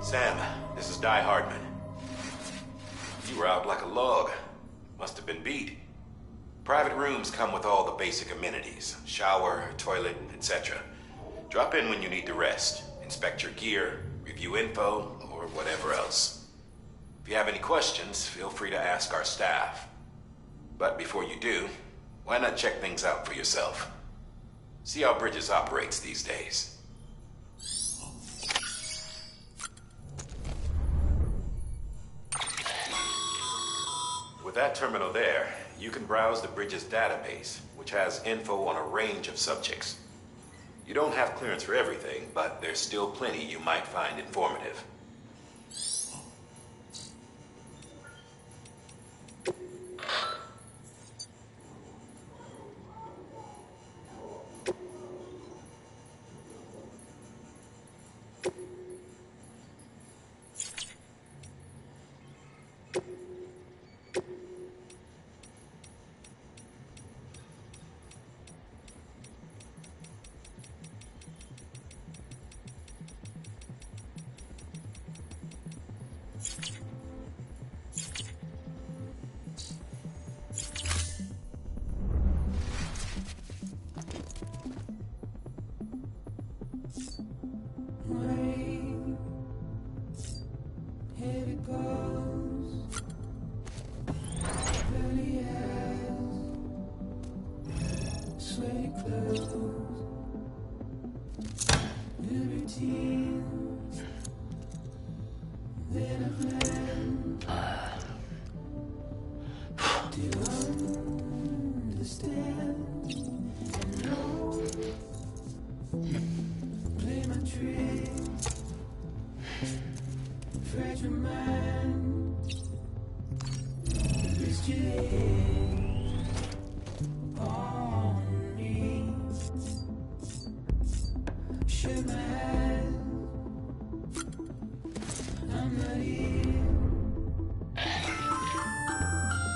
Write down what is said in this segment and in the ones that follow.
Sam, this is Di Hardman. You were out like a log. Must have been beat. Private rooms come with all the basic amenities. Shower, toilet, etc. Drop in when you need to rest. Inspect your gear, review info, or whatever else. If you have any questions, feel free to ask our staff. But before you do, why not check things out for yourself? See how Bridges operates these days. With that terminal there, you can browse the Bridges database, which has info on a range of subjects. You don't have clearance for everything, but there's still plenty you might find informative.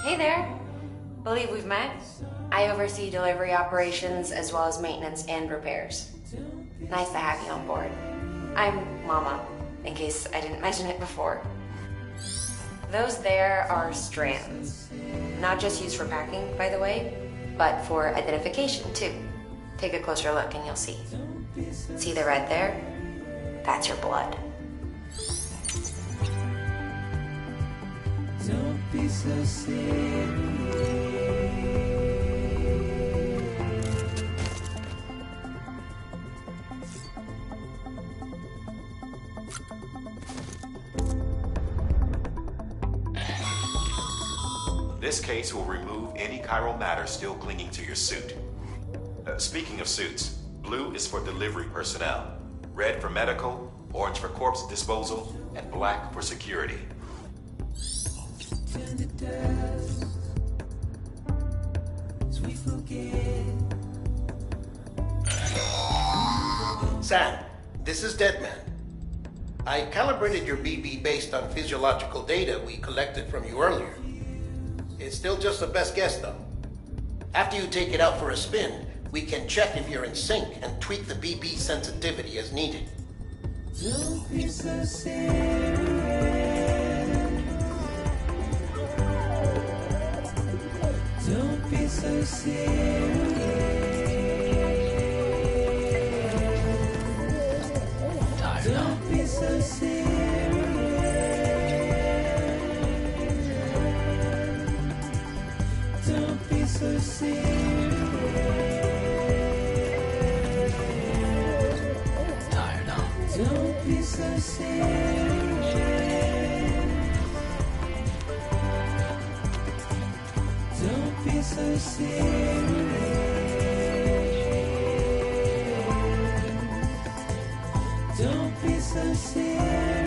Hey there. Believe we've met? I oversee delivery operations as well as maintenance and repairs. Nice to have you on board. I'm Mama, in case I didn't mention it before. Those there are strands. Not just used for packing, by the way, but for identification too. Take a closer look and you'll see. See the red there? That's your blood. Don't be so serious. This case will remove any chiral matter still clinging to your suit. Speaking of suits, blue is for delivery personnel, red for medical, orange for corpse disposal, and black for security. Turn to dust as we forget. Sam, this is Deadman. I calibrated your BB based on physiological data we collected from you earlier. It's still just a best guess, though. After you take it out for a spin, we can check if you're in sync and tweak the BB sensitivity as needed. Don't be so serious. Don't be so serious. Don't be so serious. Don't be so serious. Tired now. Don't be so serious. Don't be so serious. Don't be so serious.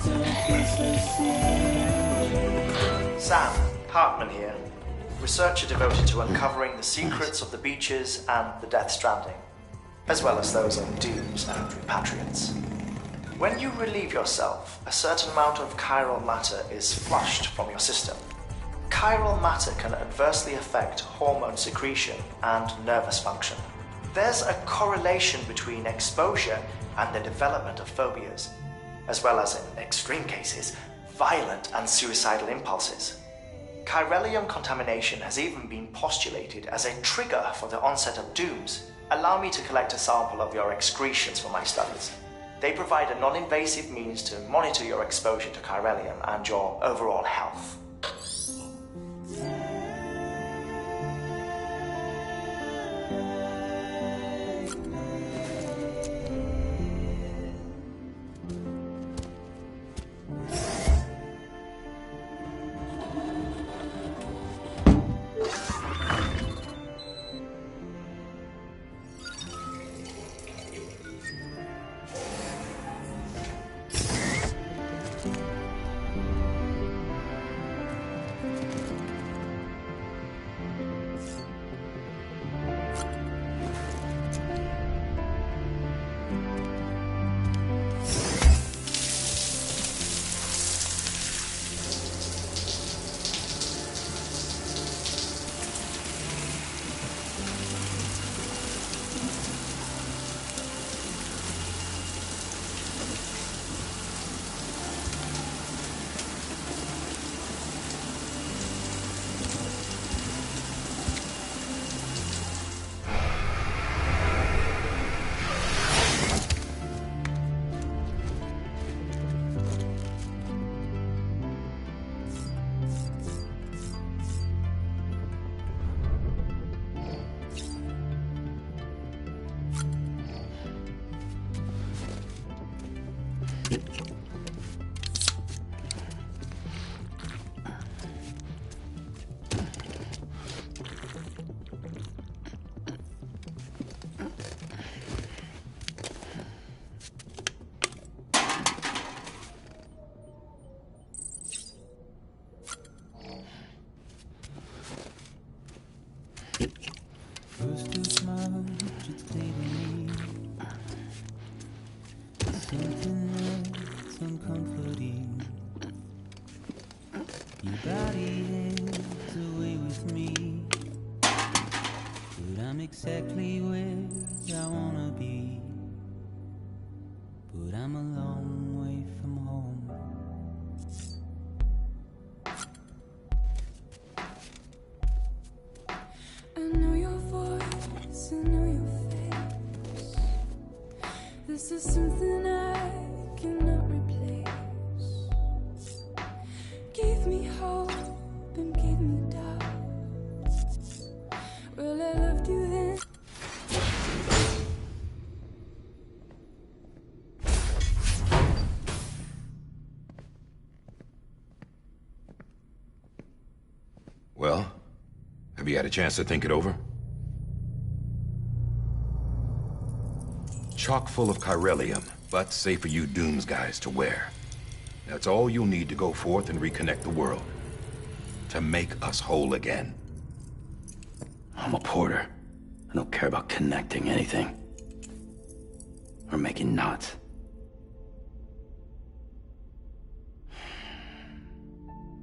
Don't be so serious. Sam, Hartman here, researcher devoted to uncovering the secrets of the beaches and the Death Stranding, as well as those of dooms and repatriates. When you relieve yourself, a certain amount of chiral matter is flushed from your system. Chiral matter can adversely affect hormone secretion and nervous function. There's a correlation between exposure and the development of phobias, as well as, in extreme cases, violent and suicidal impulses. Chiralium contamination has even been postulated as a trigger for the onset of dooms. Allow me to collect a sample of your excretions for my studies. They provide a non-invasive means to monitor your exposure to chiralium and your overall health. First you smile, it's clear to me. Something that's uncomforting. Your body is away with me, but I'm exactly where I wanna be. But I'm a long way from home. I know your voice, I know your face. This is something I cannot replace. Gave me hope and gave me doubt. Well, I loved you then. Well, have you had a chance to think it over? Chock full of chiralium, but safe for you Dooms guys to wear. That's all you'll need to go forth and reconnect the world. To make us whole again. I'm a porter. I don't care about connecting anything. Or making knots.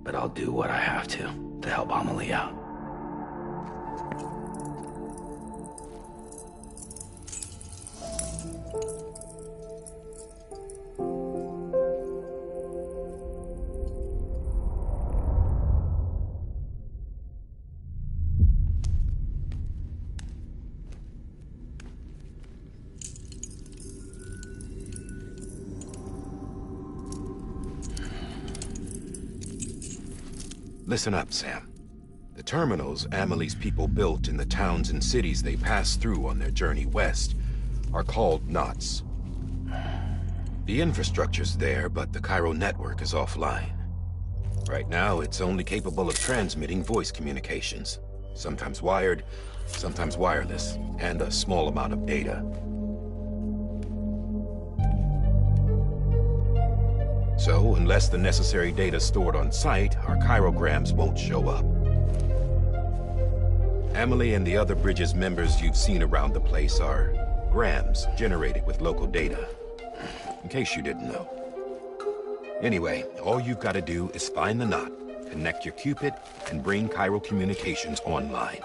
But I'll do what I have to help Amelie out. Listen up, Sam. The terminals Amelie's people built in the towns and cities they passed through on their journey west are called knots. The infrastructure's there, but the Cairo network is offline. Right now, it's only capable of transmitting voice communications, sometimes wired, sometimes wireless, and a small amount of data. So, unless the necessary data's stored on site, our chirograms won't show up. Amelie and the other Bridges members you've seen around the place are grams generated with local data. In case you didn't know. Anyway, all you've got to do is find the knot, connect your Cupid, and bring Cairo communications online.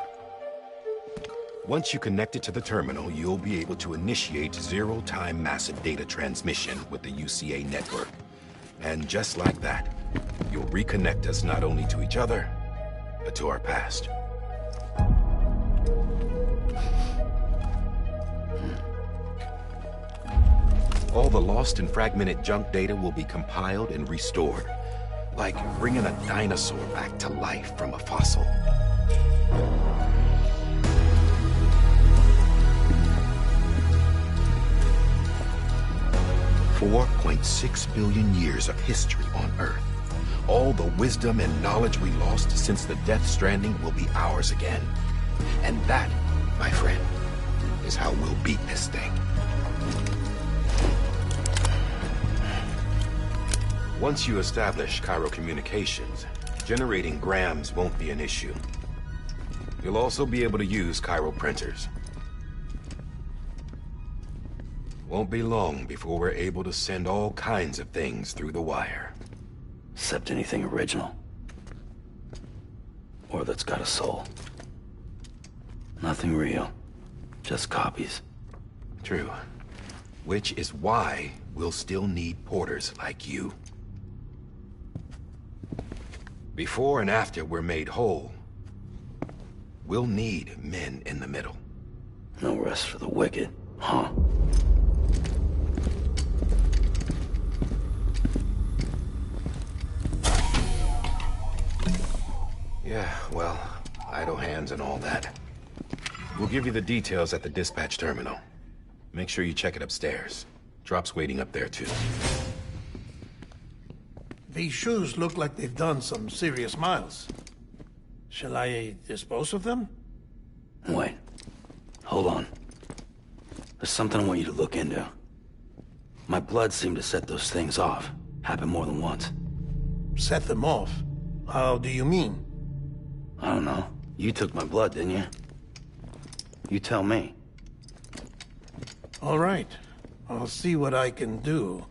Once you connect it to the terminal, you'll be able to initiate zero-time massive data transmission with the UCA network. And just like that, you'll reconnect us not only to each other, but to our past. All the lost and fragmented junk data will be compiled and restored, like bringing a dinosaur back to life from a fossil. $4.6 billion years of history on Earth. All the wisdom and knowledge we lost since the Death Stranding will be ours again. And that, my friend, is how we'll beat this thing. Once you establish Cairo communications, generating grams won't be an issue. You'll also be able to use Cairo printers. Won't be long before we're able to send all kinds of things through the wire. Except anything original. Or that's got a soul. Nothing real. Just copies. True. Which is why we'll still need porters like you. Before and after we're made whole, we'll need men in the middle. No rest for the wicked, huh? Yeah, well, idle hands and all that. We'll give you the details at the dispatch terminal. Make sure you check it upstairs. Drop's waiting up there, too. These shoes look like they've done some serious miles. Shall I dispose of them? Wait. Hold on. There's something I want you to look into. My blood seemed to set those things off. Happened more than once. Set them off? How do you mean? I don't know. You took my blood, didn't you? You tell me. All right. I'll see what I can do.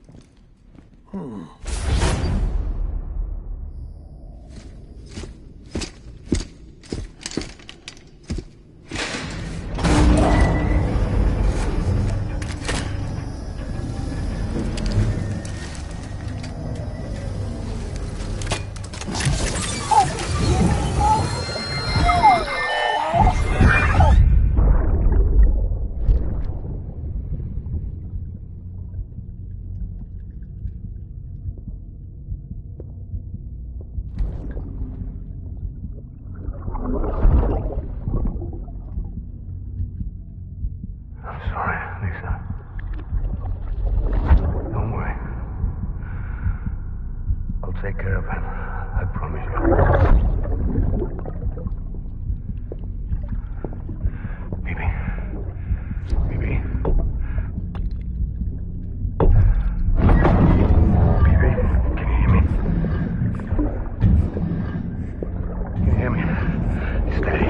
Take care of him. I promise you. Baby. Baby. Baby, can you hear me? Can you hear me? Steady.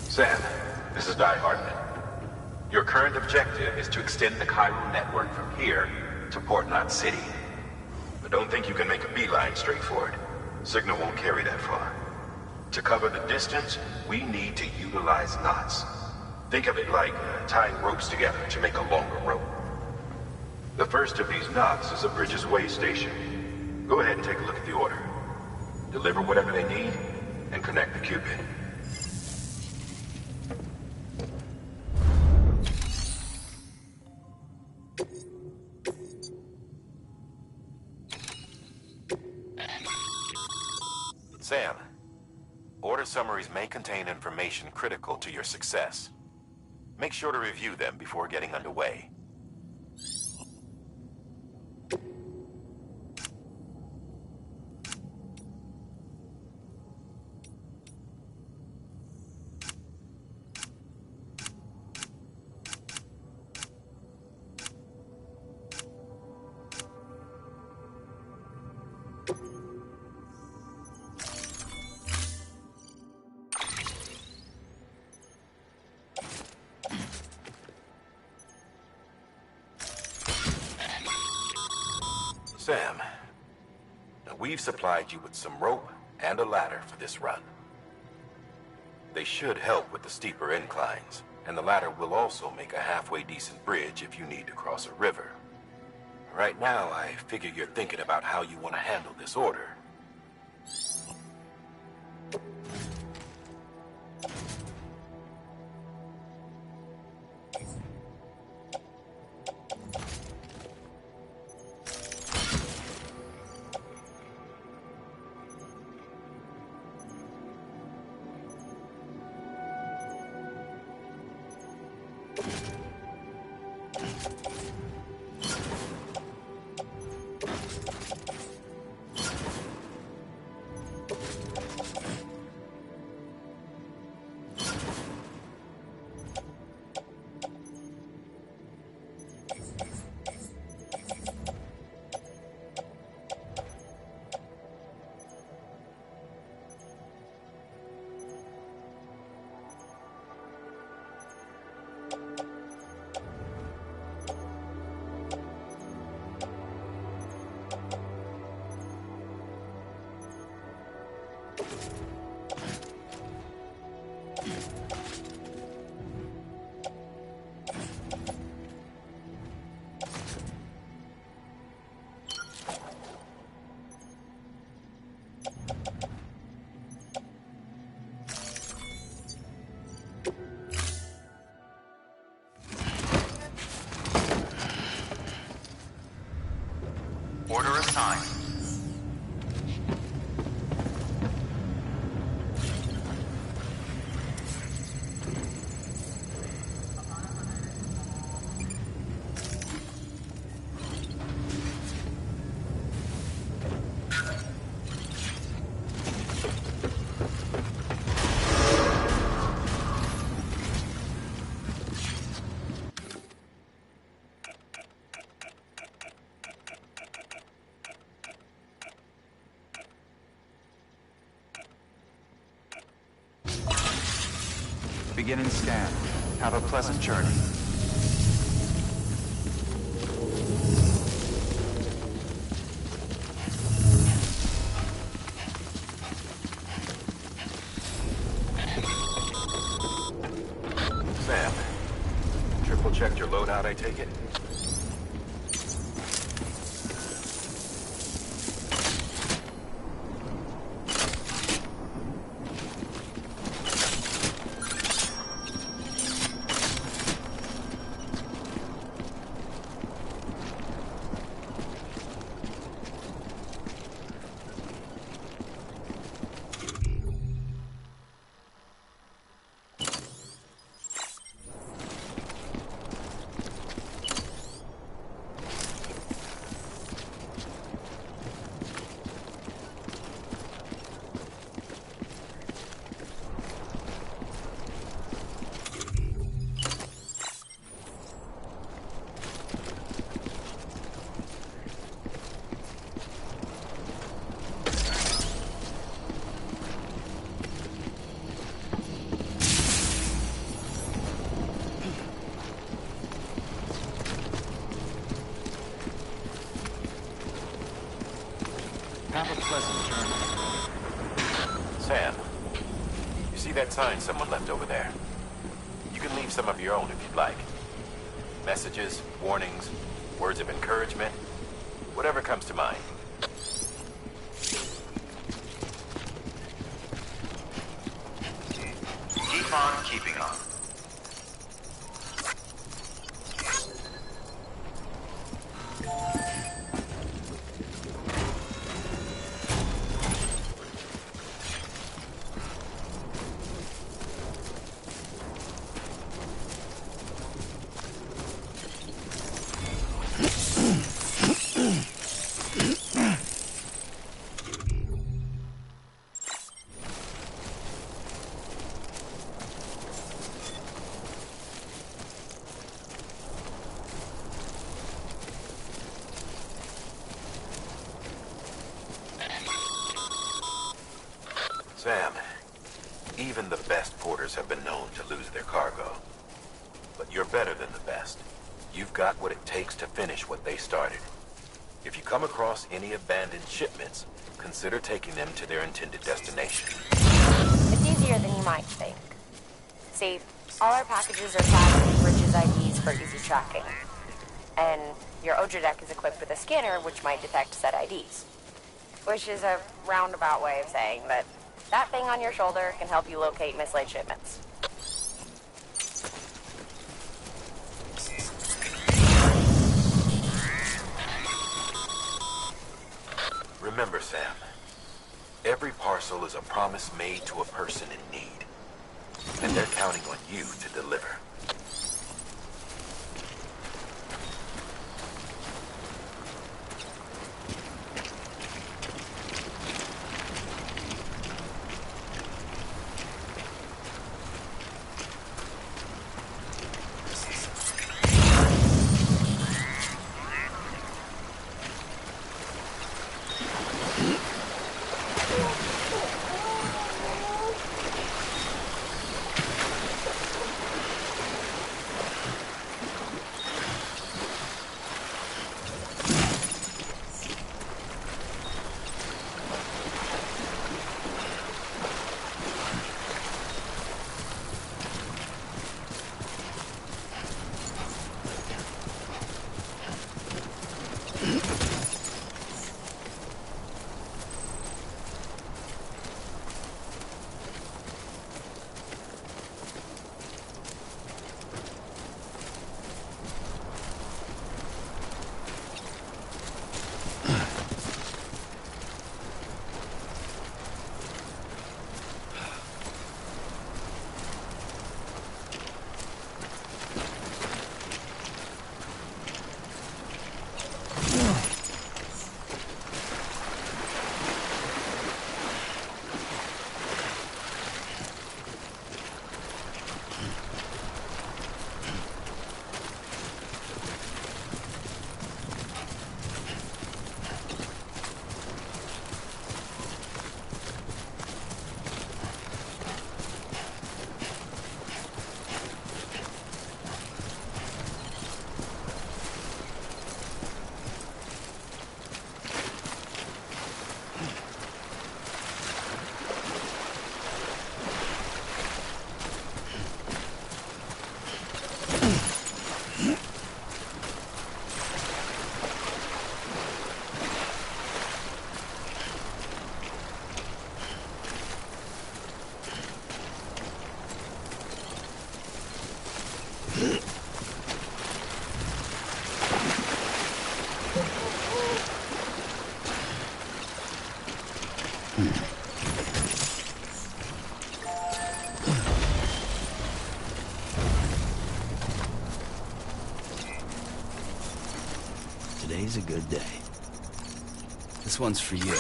Sam, this is Die Hardman. Your current objective is to extend the Cairo network from here to Port Knot City. But don't think you can make a beeline straight for it. Signal won't carry that far. To cover the distance, we need to utilize knots. Think of it like tying ropes together to make a longer rope. The first of these knots is a Bridges Way station. Go ahead and take a look at the order. Deliver whatever they need, and connect the Cupid. Sam, order summaries may contain information critical to your success. Make sure to review them before getting underway. Sam, now we've supplied you with some rope and a ladder for this run. They should help with the steeper inclines, and the ladder will also make a halfway decent bridge if you need to cross a river. Right now, I figure you're thinking about how you want to handle this order. Order assigned. Beginning scan. Have a pleasant journey. Sam, triple checked your loadout, I take it? Have a pleasant journey. Sam, you see that sign someone left over there? You can leave some of your own if you'd like. Messages, warnings, words of encouragement, whatever comes to mind. Keep on keeping on. Even the best porters have been known to lose their cargo. But you're better than the best. You've got what it takes to finish what they started. If you come across any abandoned shipments, consider taking them to their intended destination. It's easier than you might think. See, all our packages are tagged with Bridges IDs for easy tracking. And your Odra deck is equipped with a scanner which might detect said IDs. Which is a roundabout way of saying that thing on your shoulder can help you locate mislaid shipments. Remember, Sam, every parcel is a promise made to a person in need. And they're counting on you to deliver. Today's a good day. This one's for you.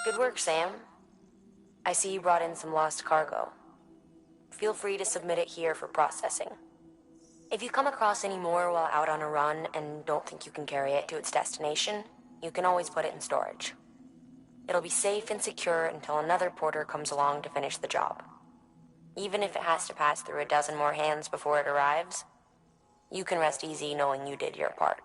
Good work, Sam. I see you brought in some lost cargo. Feel free to submit it here for processing. If you come across any more while out on a run and don't think you can carry it to its destination, you can always put it in storage. It'll be safe and secure until another porter comes along to finish the job. Even if it has to pass through a dozen more hands before it arrives, you can rest easy knowing you did your part.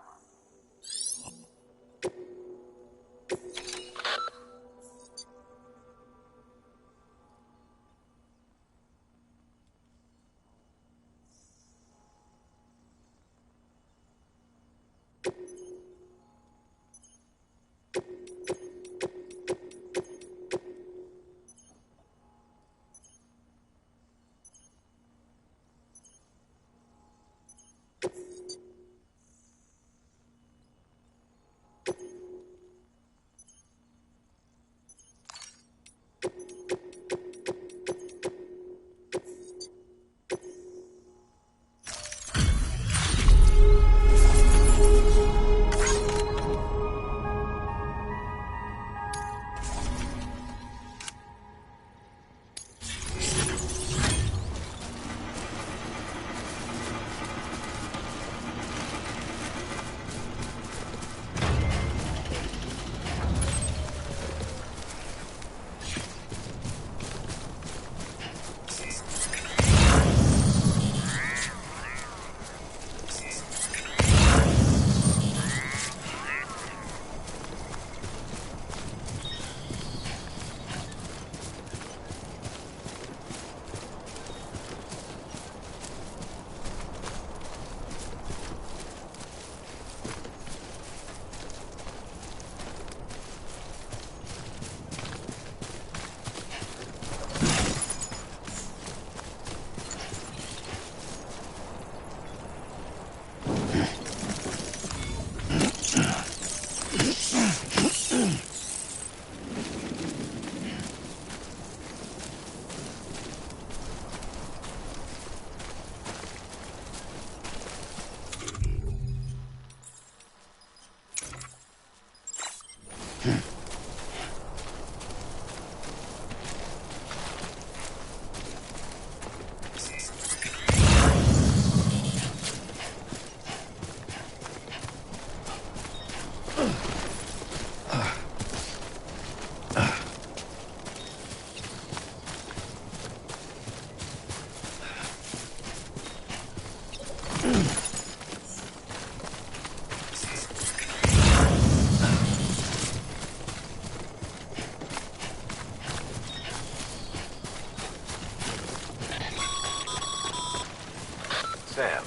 Sam,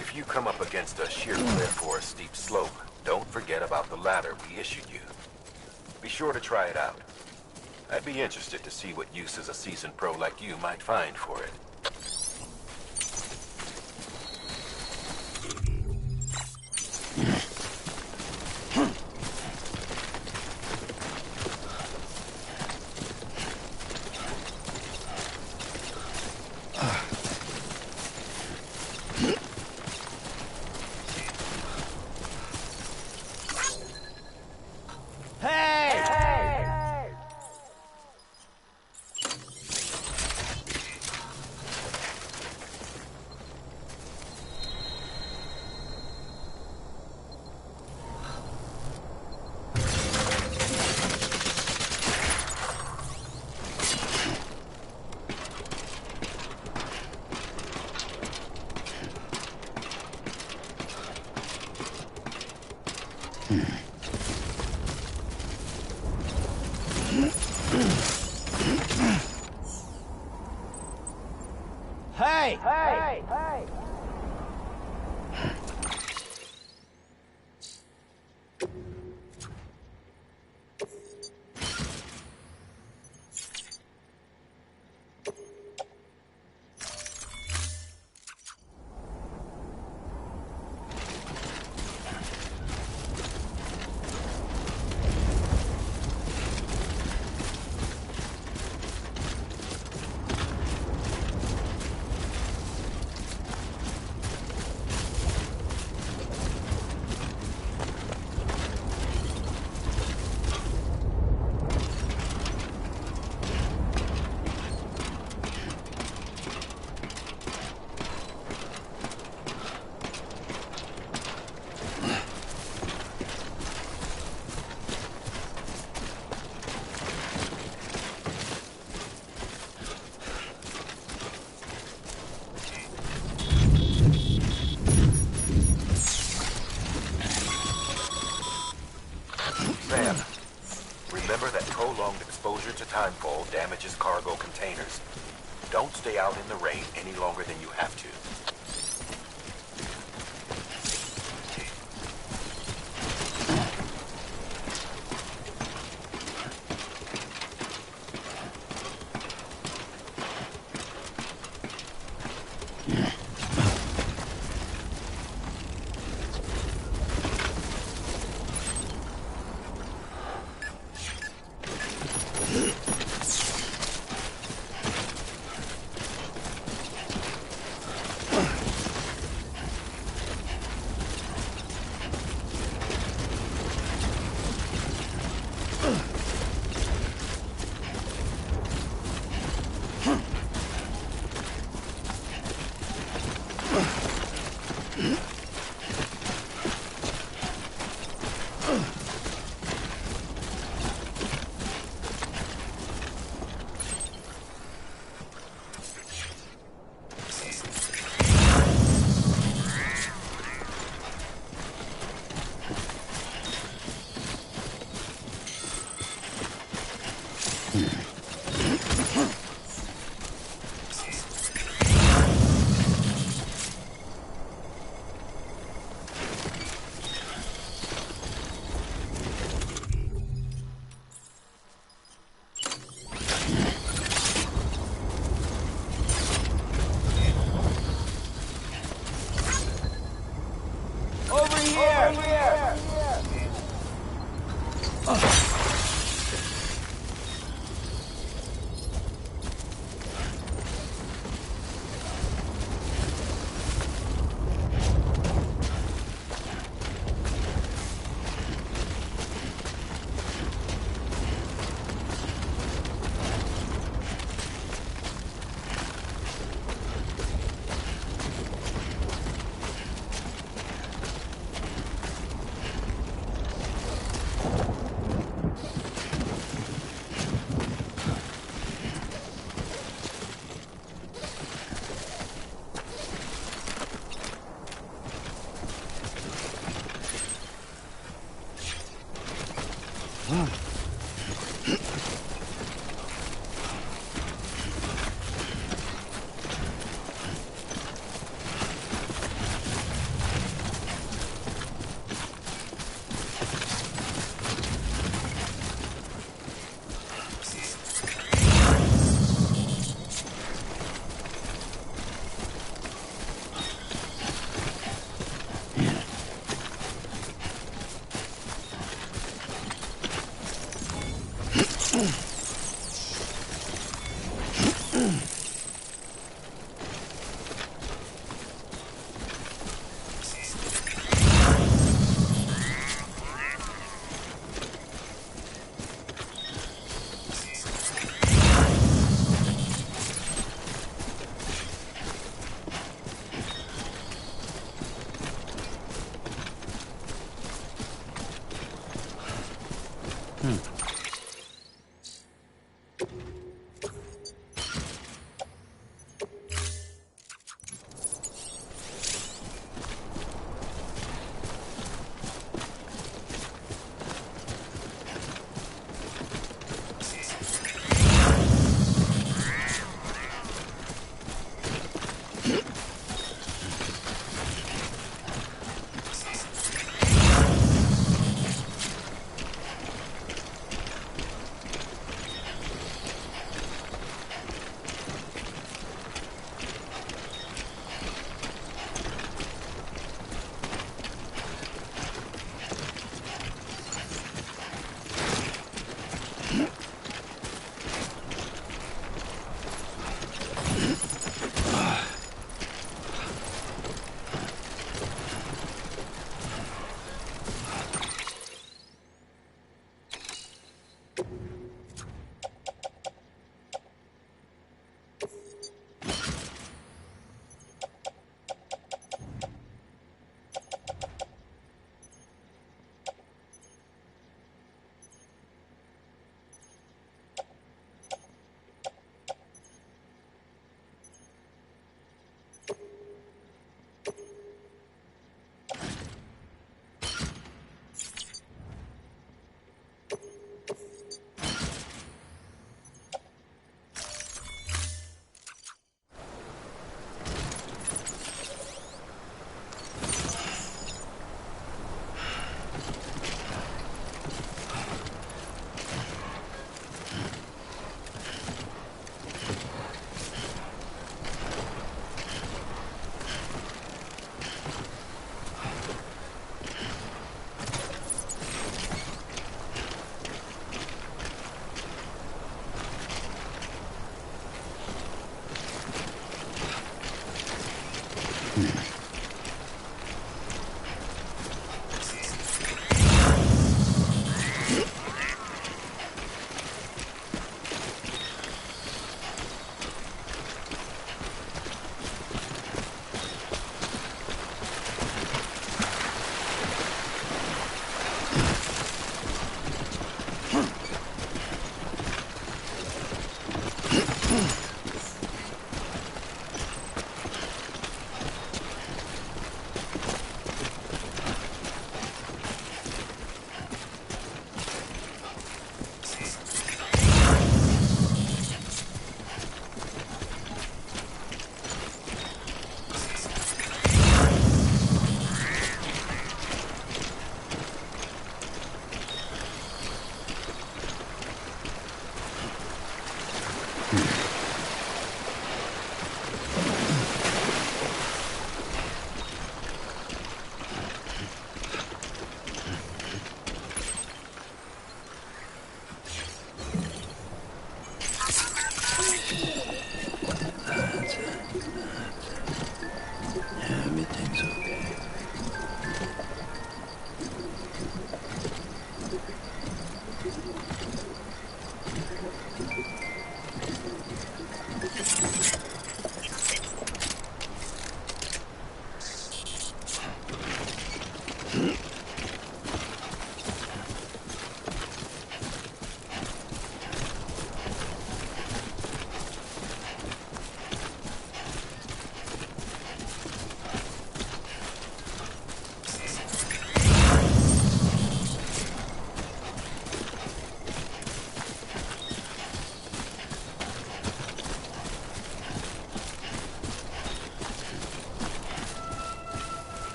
if you come up against a sheer cliff or a steep slope, don't forget about the ladder we issued you. Be sure to try it out. I'd be interested to see what uses a seasoned pro like you might find for it. Sam, remember that prolonged exposure to timefall damages cargo containers. Don't stay out in the rain any longer than you have to.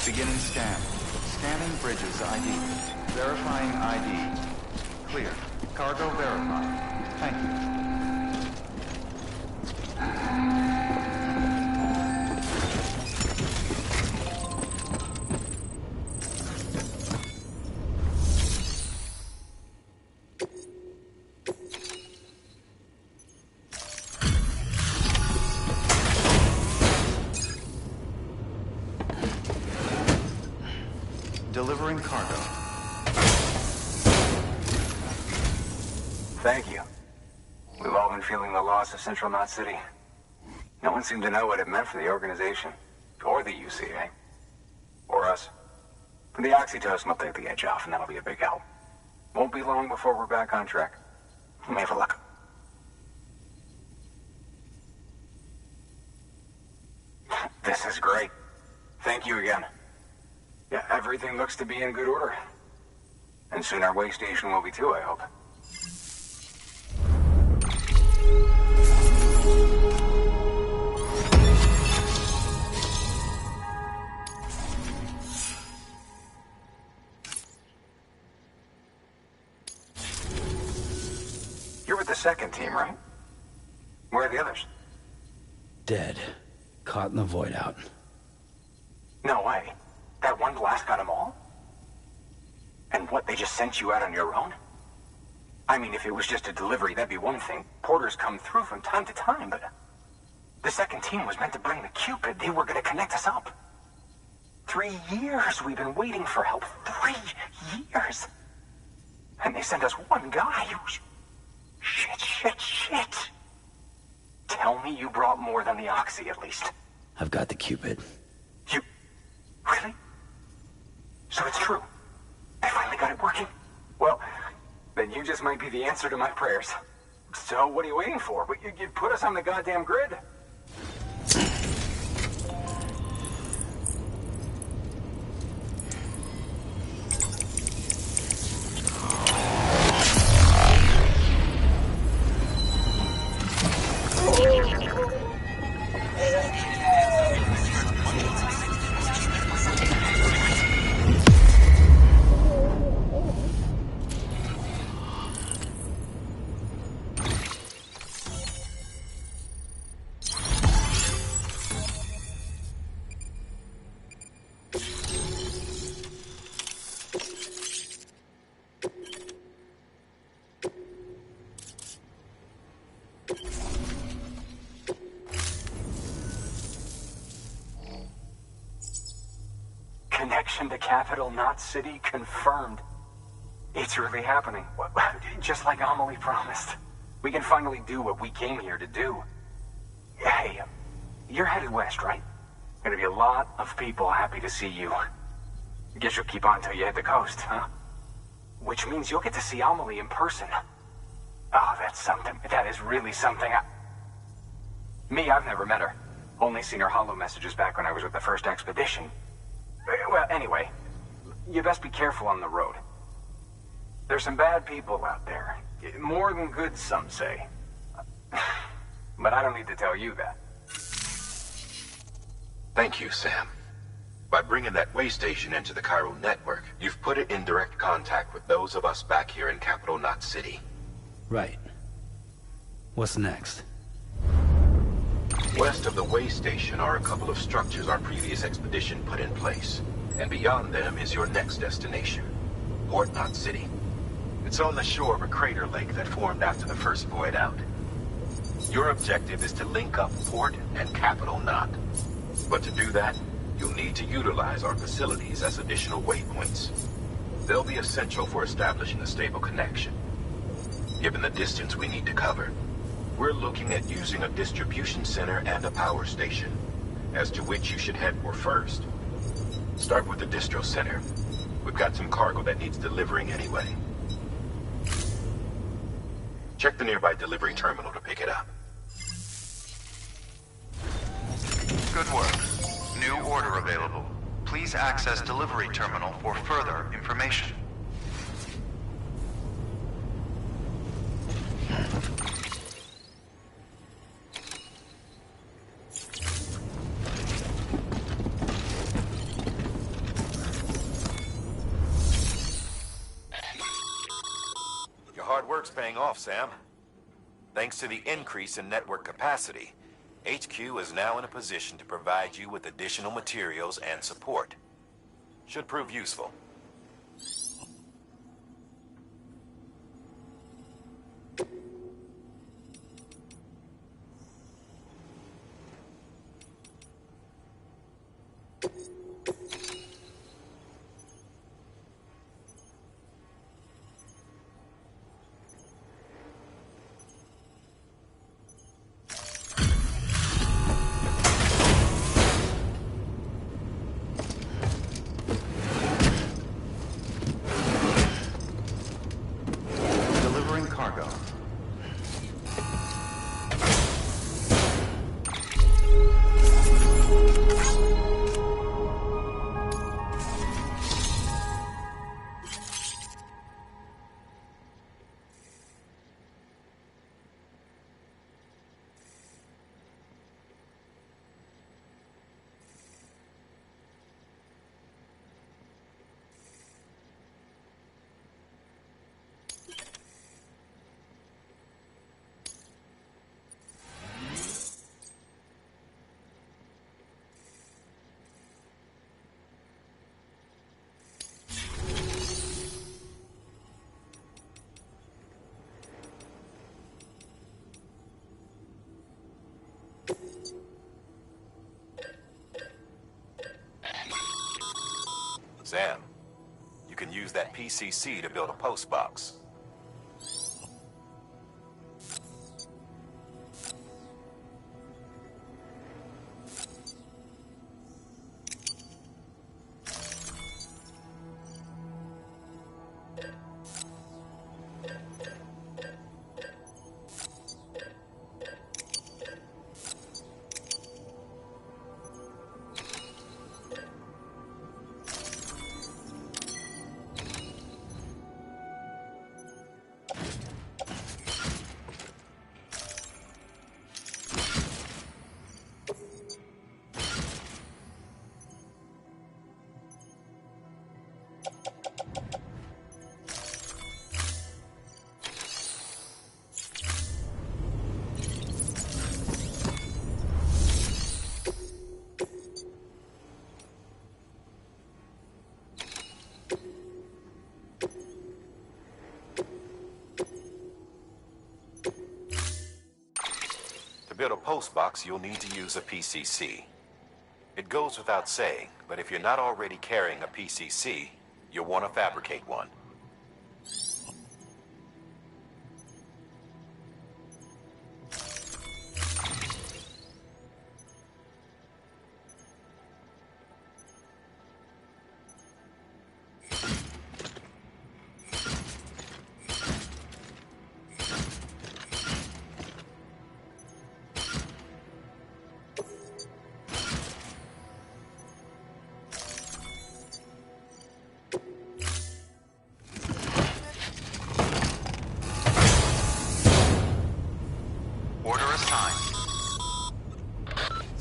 Beginning scan. Scanning bridges ID. Verifying ID. Clear. Cargo verified. Thank you. Delivering cargo. Thank you. We've all been feeling the loss of Central Knot City. No one seemed to know what it meant for the organization, or the UCA, or us. The oxytocin will take the edge off, and that'll be a big help. Won't be long before we're back on track. We may have a luck. This is great. Thank you again. Yeah, everything looks to be in good order. And soon our way station will be too, I hope. You're with the second team, right? Where are the others? Dead. Caught in the void out. No way. That one blast got them all? And what, they just sent you out on your own? I mean, if it was just a delivery, that'd be one thing. Porters come through from time to time, but... The second team was meant to bring the Cupid. They were gonna connect us up. 3 years we've been waiting for help. 3 years! And they sent us one guy. Shit. Tell me you brought more than the Oxy, at least. I've got the Cupid. You... Really? So it's true. I finally got it working. Well, then you just might be the answer to my prayers. So what are you waiting for? You put us on the goddamn grid. Connection to capital, not city, confirmed. It's really happening. Just like Amelie promised. We can finally do what we came here to do. Hey, you're headed west, right? Gonna be a lot of people happy to see you. Guess you'll keep on till you hit the coast, huh? Which means you'll get to see Amelie in person. Oh, that's something. That is really something. I've never met her. Only seen her holo messages back when I was with the first expedition. Well, anyway, you best be careful on the road. There's some bad people out there. More than good, some say. But I don't need to tell you that. Thank you, Sam. By bringing that way station into the Chiral network, you've put it in direct contact with those of us back here in Capital Knot City. Right. What's next? West of the way station are a couple of structures our previous expedition put in place. And beyond them is your next destination, Port Knot City. It's on the shore of a crater lake that formed after the first void out. Your objective is to link up Port and Capital Knot. But to do that, you'll need to utilize our facilities as additional waypoints. They'll be essential for establishing a stable connection. Given the distance we need to cover, we're looking at using a distribution center and a power station, as to which you should head for first. Start with the distro center. We've got some cargo that needs delivering anyway. Check the nearby delivery terminal to pick it up. Good work. New order available. Please access delivery terminal for further information. Your hard work's paying off, Sam. Thanks to the increase in network capacity, HQ is now in a position to provide you with additional materials and support. Should prove useful. Sam, you can use that PCC to build a post box. To build a post box, you'll need to use a PCC. It goes without saying, but if you're not already carrying a PCC, you'll want to fabricate one.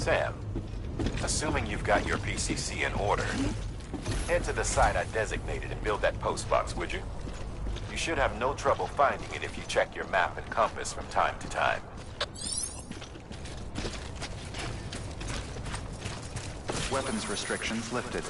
Sam, assuming you've got your PCC in order, head to the site I designated and build that post box, would you? You should have no trouble finding it if you check your map and compass from time to time. Weapons restrictions lifted.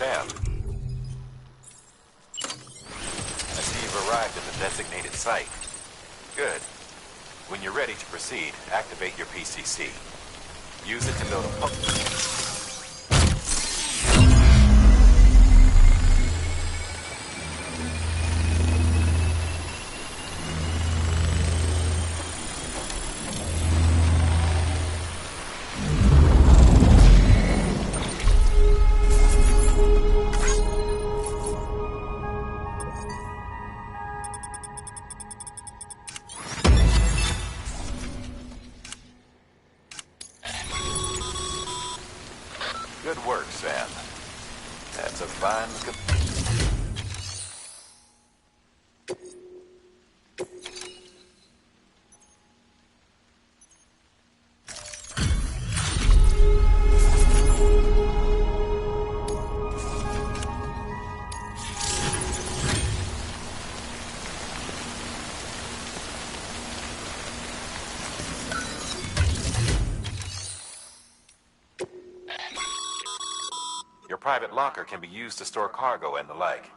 Sam. I see you've arrived at the designated site. Good. When you're ready to proceed, activate your PCC. Use it to notify... Good work, Sam. That's a fine... Your private locker can be used to store cargo and the like.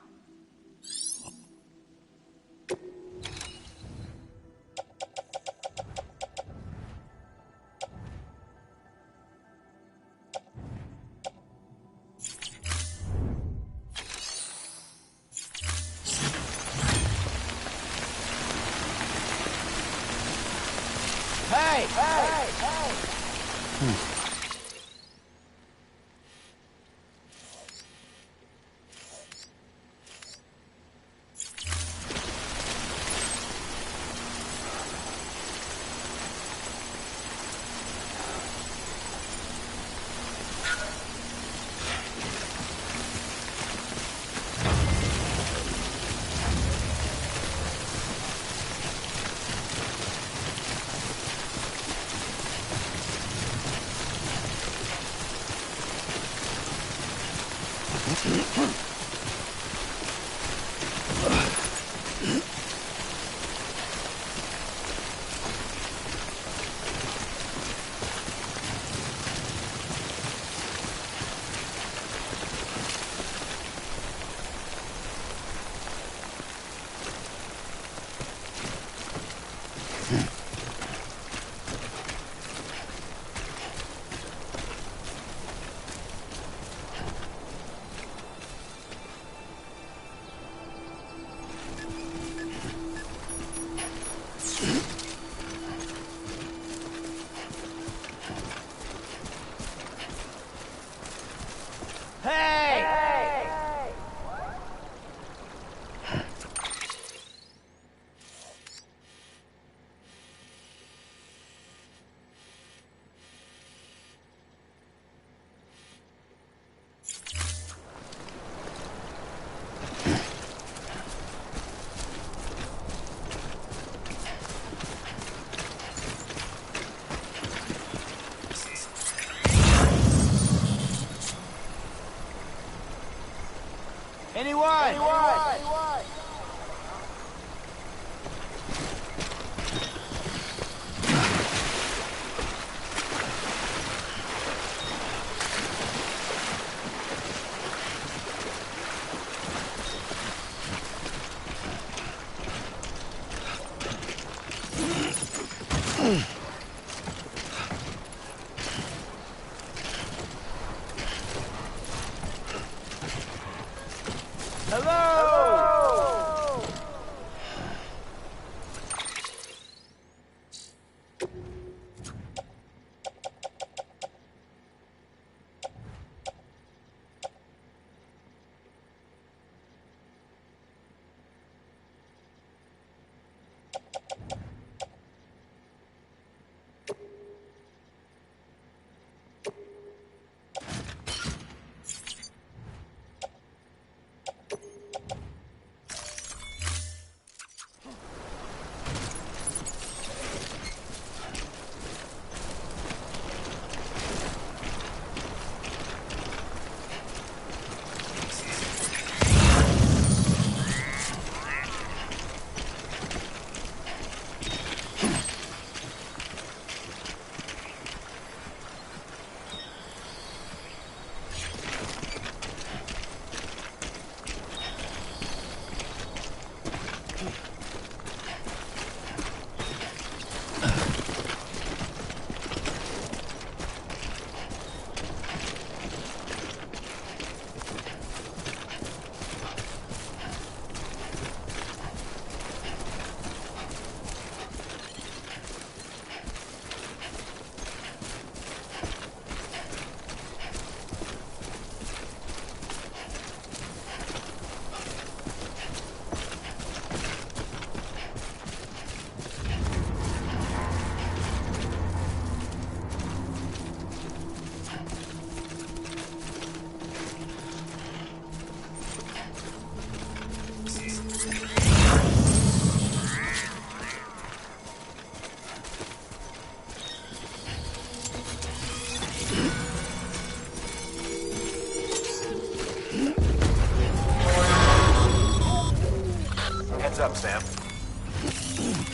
Heads up, Sam.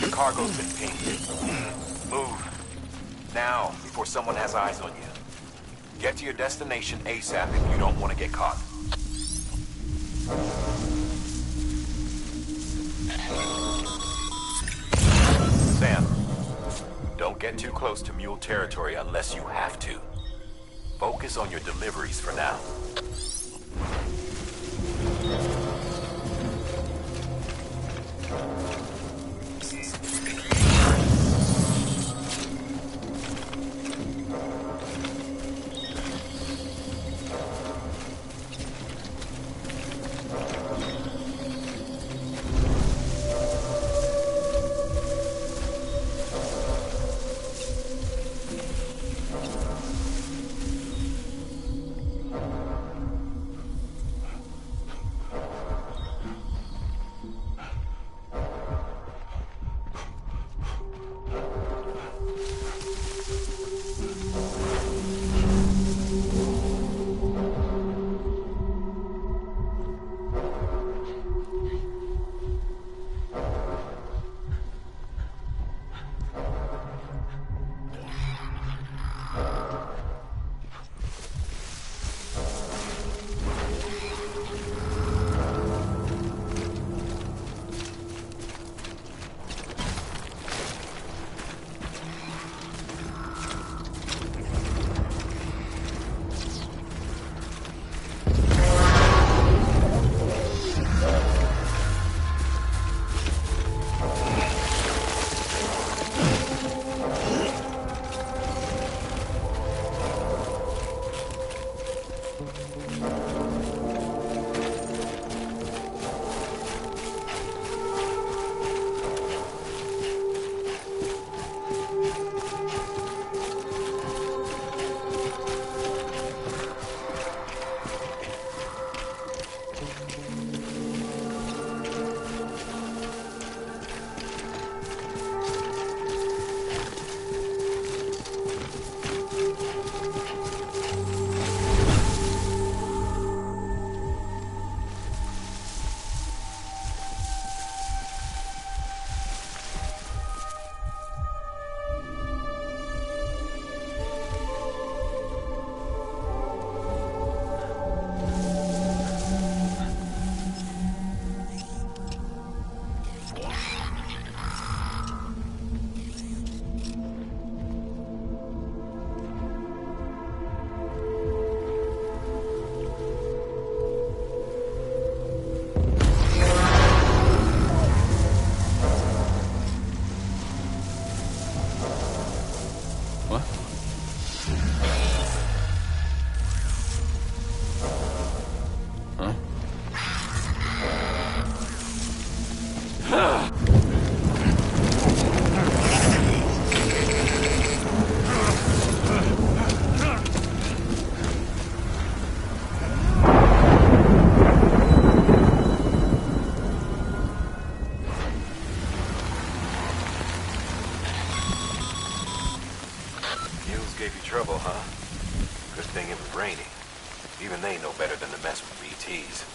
The cargo's been pinged. Move. Now, before someone has eyes on you. Get to your destination ASAP if you don't want to get caught. Sam, don't get too close to Mule territory unless you have to. Focus on your deliveries for now. Gave you trouble, huh? Good thing it was raining. Even they know better than to mess with BTs.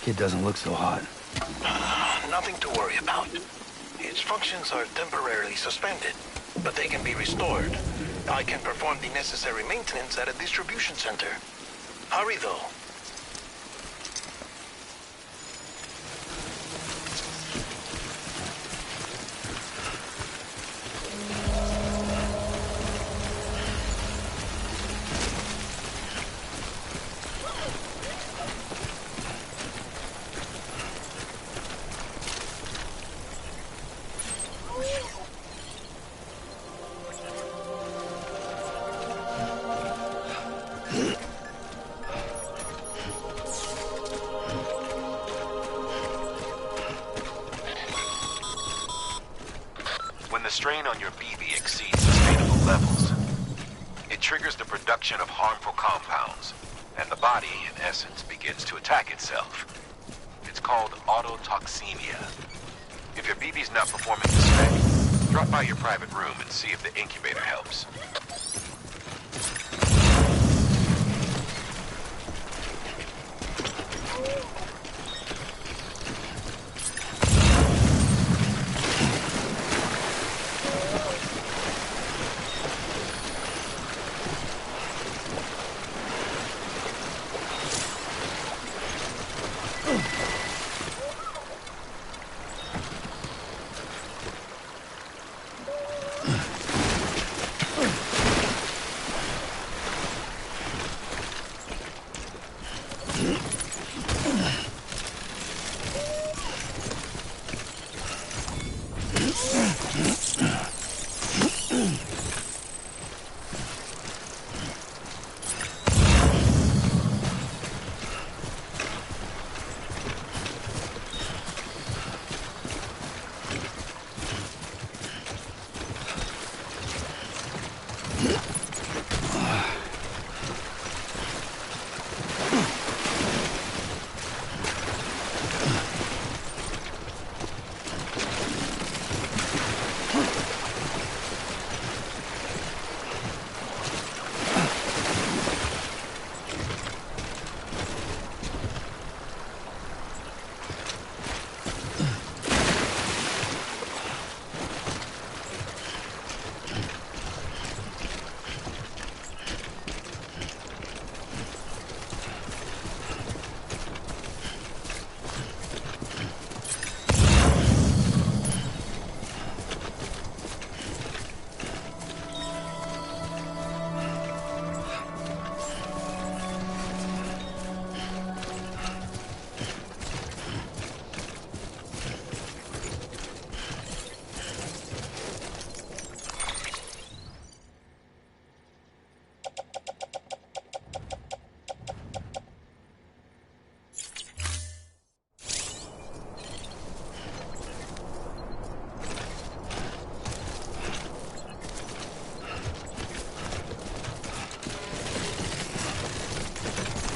Kid doesn't look so hot. Nothing to worry about. Its functions are temporarily suspended, but they can be restored. I can perform the necessary maintenance at a distribution center. Hurry, though. When the strain on your BB exceeds sustainable levels, it triggers the production of harmful compounds, and the body, in essence, begins to attack itself. It's called autotoxemia. If your BB's not performing to spec, drop by your private room and see if the incubator helps.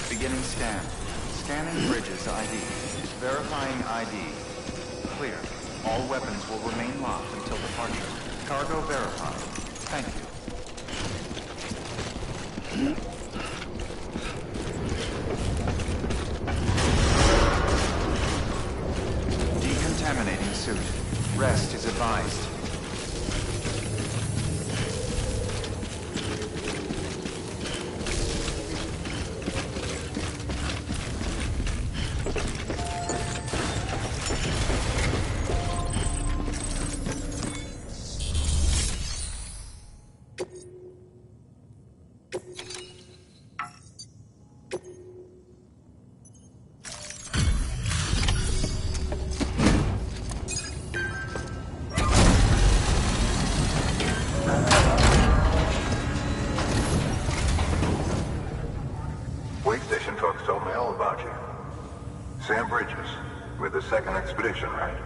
Beginning scan. Scanning bridges ID. Verifying ID. Clear. All weapons will remain locked until departure. Cargo verified. Thank you. Decontaminating suit. Rest is advised. Second expedition, right?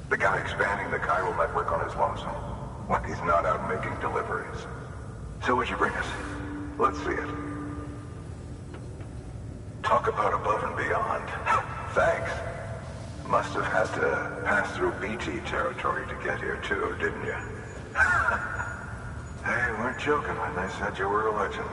The guy expanding the chiral network on his lonesome. When he's not out making deliveries. So what'd you bring us? Let's see it. Talk about above and beyond. Thanks. Must have had to pass through BT territory to get here too, didn't you? They weren't joking when they said you were a legend.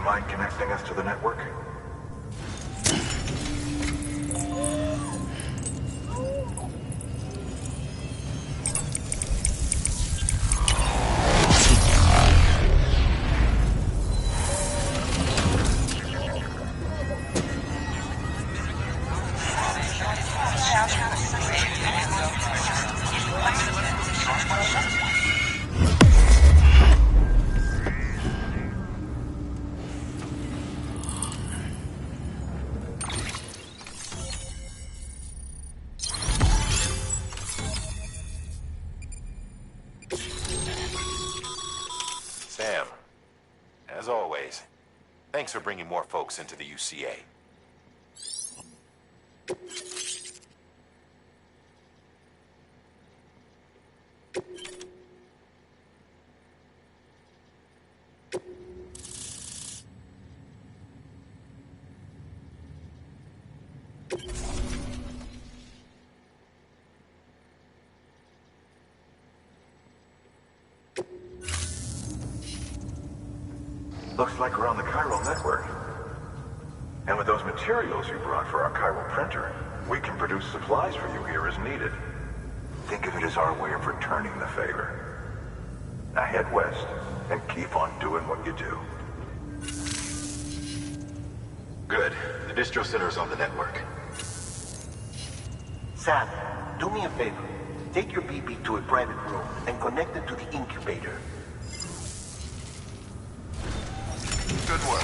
mind connecting us to the network? Sam, as always, thanks for bringing more folks into the UCA. Looks like we're on the chiral network. And with those materials you brought for our chiral printer, we can produce supplies for you here as needed. Think of it as our way of returning the favor. Now head west and keep on doing what you do. Good. The distro center is on the network. Sam, do me a favor. Take your BB to a private room and connect it to the incubator. Good work.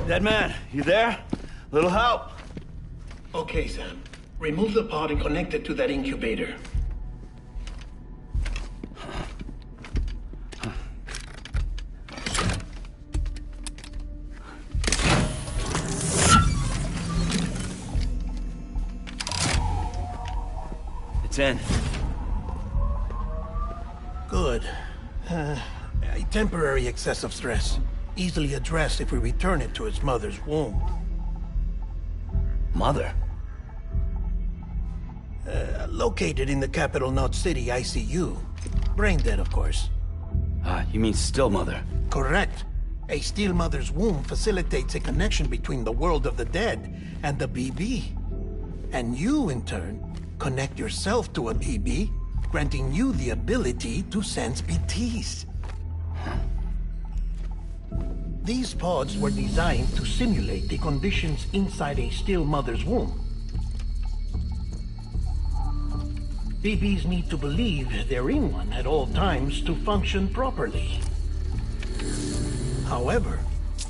Dead man, you there? Little help? Okay, Sam. Remove the pod and connect it to that incubator. It's in. Good. A temporary excessive stress. Easily addressed if we return it to its mother's womb. Mother? Located in the capital Knot City ICU. Brain dead, of course. You mean still mother? Correct. A still mother's womb facilitates a connection between the world of the dead and the BB. And you, in turn, connect yourself to a BB, granting you the ability to sense BTs. These pods were designed to simulate the conditions inside a still mother's womb. BBs need to believe they're in one at all times to function properly. However,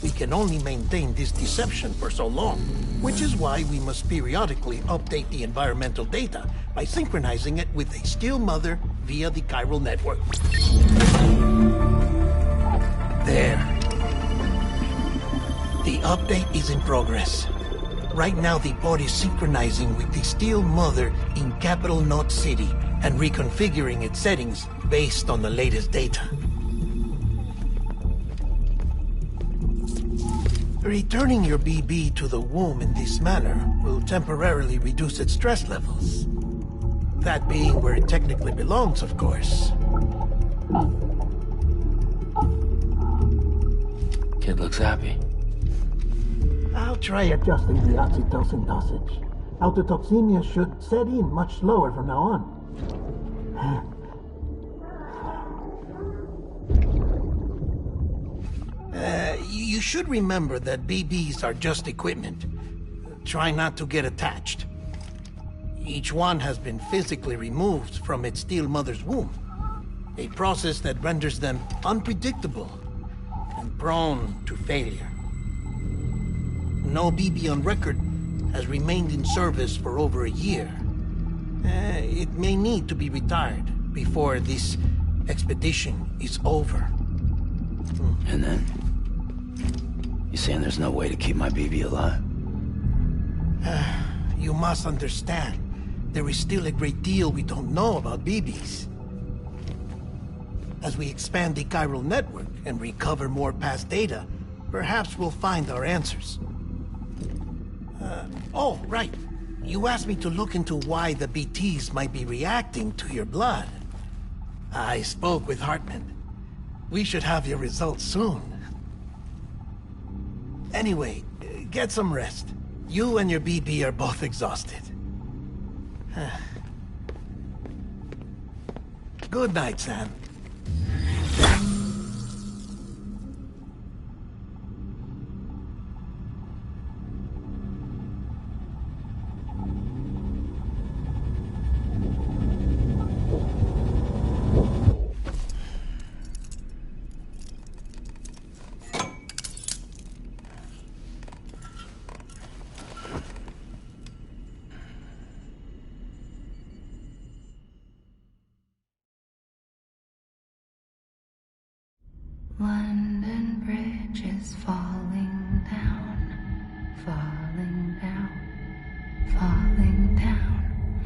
we can only maintain this deception for so long, which is why we must periodically update the environmental data by synchronizing it with a still mother via the chiral network. There. The update is in progress. Right now, the pod is synchronizing with the still mother in capital Knot City and reconfiguring its settings based on the latest data. Returning your BB to the womb in this manner will temporarily reduce its stress levels. That being where it technically belongs, of course. Kid looks happy. I'll try adjusting the oxytocin dosage. Autotoxemia should set in much slower from now on. You should remember that BBs are just equipment. Try not to get attached. Each one has been physically removed from its steel mother's womb. A process that renders them unpredictable and prone to failure. No BB on record has remained in service for over a year. It may need to be retired before this expedition is over. And then? You saying there's no way to keep my BB alive? You must understand, there is still a great deal we don't know about BBs. As we expand the chiral network and recover more past data, perhaps we'll find our answers. Oh, right. You asked me to look into why the BTs might be reacting to your blood. I spoke with Hartman. We should have your results soon. Anyway, get some rest. You and your BB are both exhausted. Good night, Sam. London Bridge is falling down, falling down, falling down.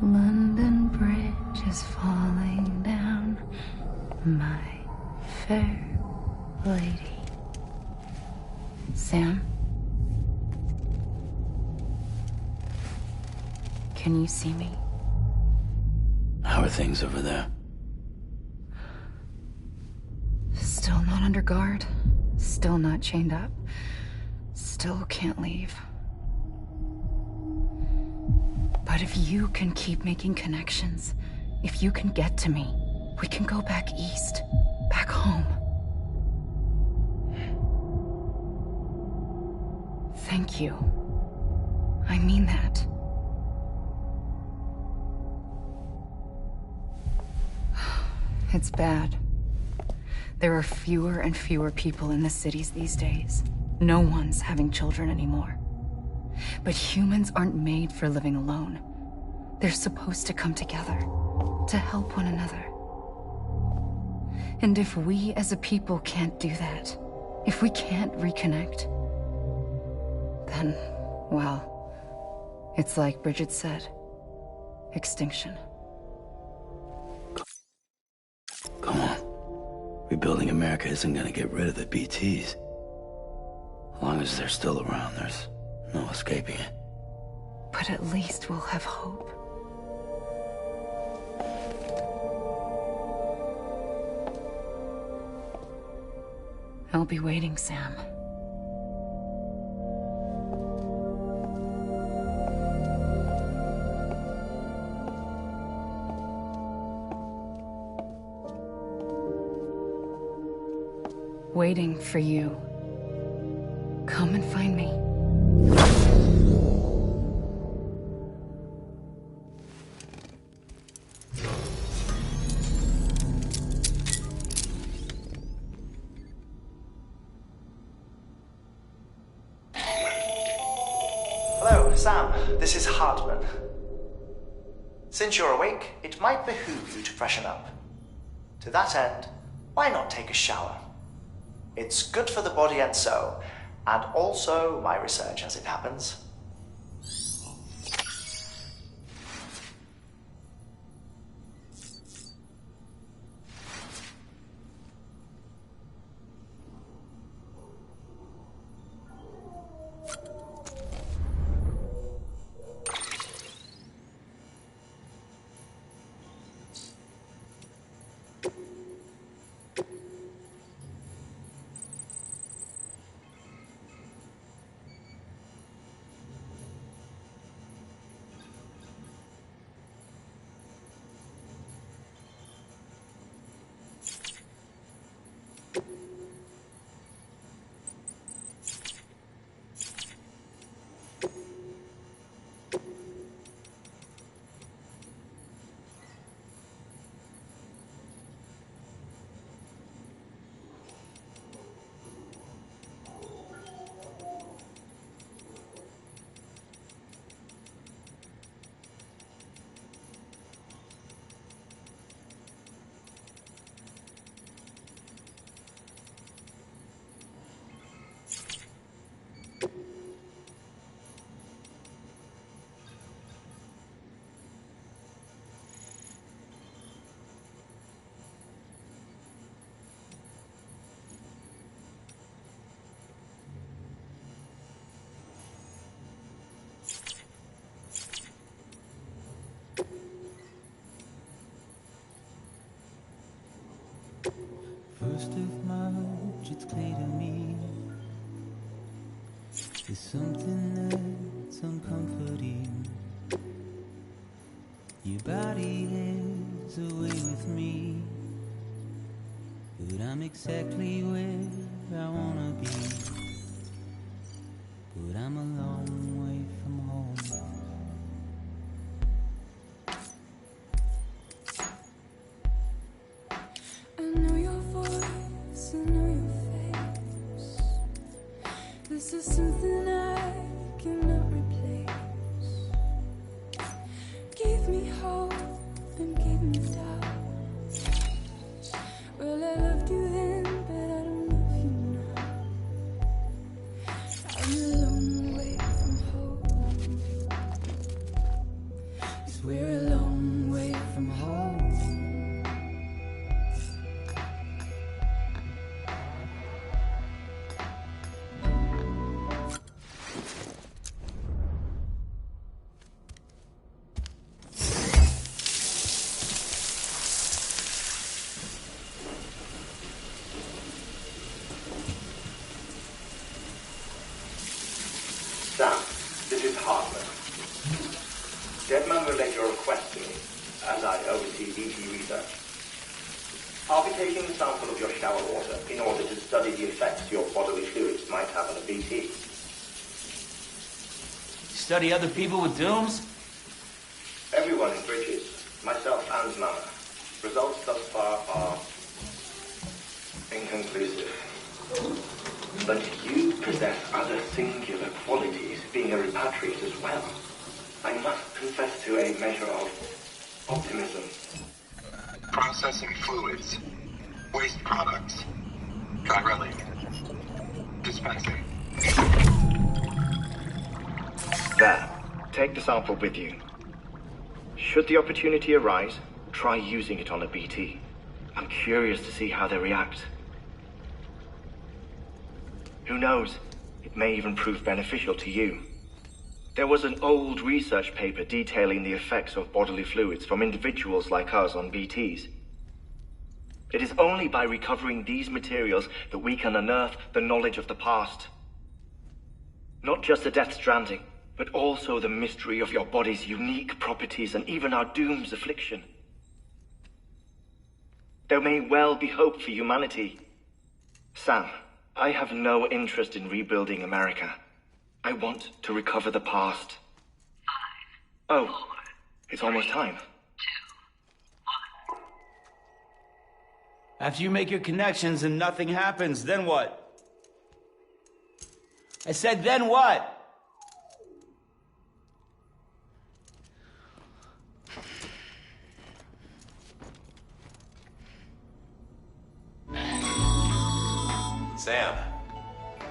London Bridge is falling down, my fair lady. Sam? Can you see me? How are things over there? Still not under guard. Still not chained up. Still can't leave. But if you can keep making connections, if you can get to me, we can go back east. Back home. Thank you. I mean that. It's bad. There are fewer and fewer people in the cities these days. No one's having children anymore. But humans aren't made for living alone. They're supposed to come together, to help one another. And if we as a people can't do that, if we can't reconnect, then, well, it's like Bridget said, extinction. Come on. Rebuilding America isn't gonna get rid of the BTs. As long as they're still around, there's no escaping it. But at least we'll have hope. I'll be waiting, Sam. Waiting for you. Come and find me. Hello, Sam. This is Hartman. Since you're awake, it might behoove you to freshen up. To that end, why not take a shower? It's good for the body and soul, and also my research as it happens. cost of much, it's clear to me. There's something that's uncomforting. Your body is away with me, but I'm exactly where I wanna be. But I'm a long way from home. I know your voice, I know your face. This is something I cannot replace. Give me hope and give me doubt. Well, I loved you then, but I don't love you now. I'm a long way from home. Yes, we're a long way from home. Sam, this is Hartman. Deadman relayed your request to me, as I oversee BT research. I'll be taking a sample of your shower water in order to study the effects your bodily fluids might have on a BT. Study other people with dooms? Everyone in Bridges, myself and Mama. Results thus far are inconclusive. But you possess other singular qualities, being a repatriate as well. I must confess to a measure of optimism. Processing fluids. Waste products. Chirelli. Dispensing. There. Take the sample with you. Should the opportunity arise, try using it on a BT. I'm curious to see how they react. Who knows? It may even prove beneficial to you. There was an old research paper detailing the effects of bodily fluids from individuals like us on BTs. It is only by recovering these materials that we can unearth the knowledge of the past. Not just the Death Stranding, but also the mystery of your body's unique properties and even our doom's affliction. There may well be hope for humanity. Sam, I have no interest in rebuilding America. I want to recover the past. 5, 4, it's almost time. 2, 1. After you make your connections and nothing happens, then what? I said, then what? Sam,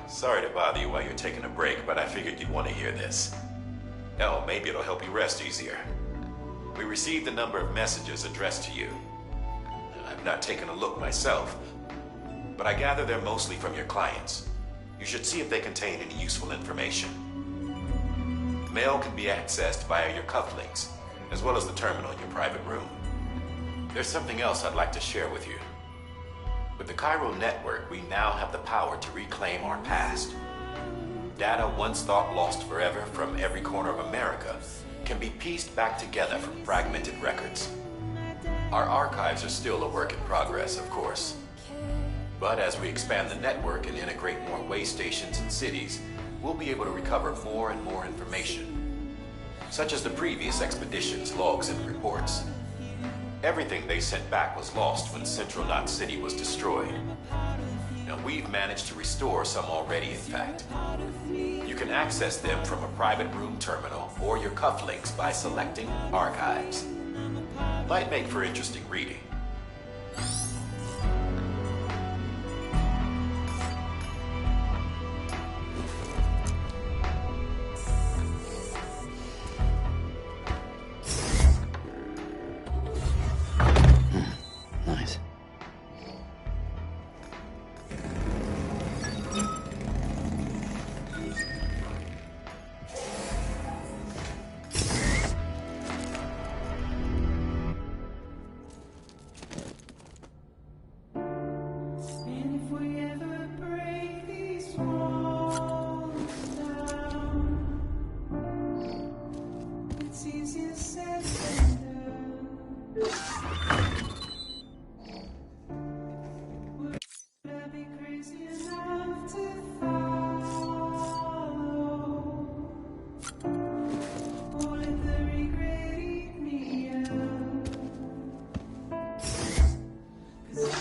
sorry to bother you while you're taking a break, but I figured you'd want to hear this. Hell, maybe it'll help you rest easier. We received a number of messages addressed to you. I've not taken a look myself, but I gather they're mostly from your clients. You should see if they contain any useful information. Mail can be accessed via your cufflinks, as well as the terminal in your private room. There's something else I'd like to share with you. With the Cairo network, we now have the power to reclaim our past. Data once thought lost forever from every corner of America can be pieced back together from fragmented records. Our archives are still a work in progress, of course. But as we expand the network and integrate more way stations and cities, we'll be able to recover more and more information, such as the previous expedition's logs and reports. Everything they sent back was lost when Central Knot City was destroyed. Now, we've managed to restore some already, in fact. You can access them from a private room terminal or your cufflinks by selecting Archives. Might make for interesting reading. Nice. It's easier said than done. Would I be crazy enough to follow? Or let the regret eat me up? 'Cause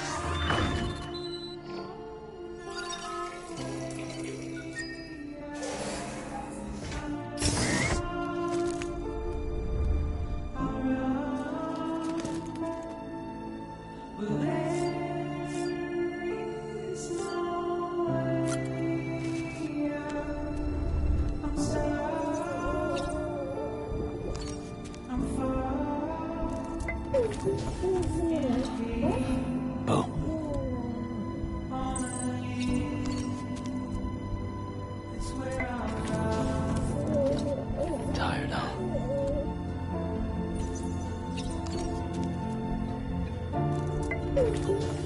well, there is no way out. I'm stuck. I'm far. Bo. It's where I'm Tired, huh? at.